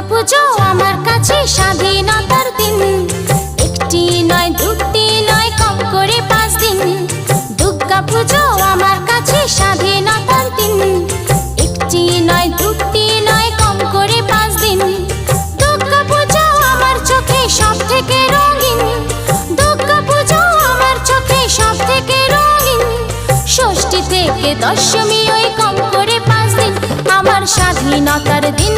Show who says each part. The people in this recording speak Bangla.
Speaker 1: পুজো আমার কাছে স্বাধীনতার দিন। একটি নয় দুটি নয় কম করে 5 দিন। দুর্গা পুজো আমার কাছে স্বাধীনতার দিন। একটি নয় দুটি নয় কম করে 5 দিন। দুর্গা পুজো আমার চোখে সব থেকে রঙিন। দুর্গা পুজো আমার চোখে সব থেকে রঙিন। ষষ্ঠী থেকে দশমী ওই কম করে 5 দিন। আমার স্বাধীনতার দিন।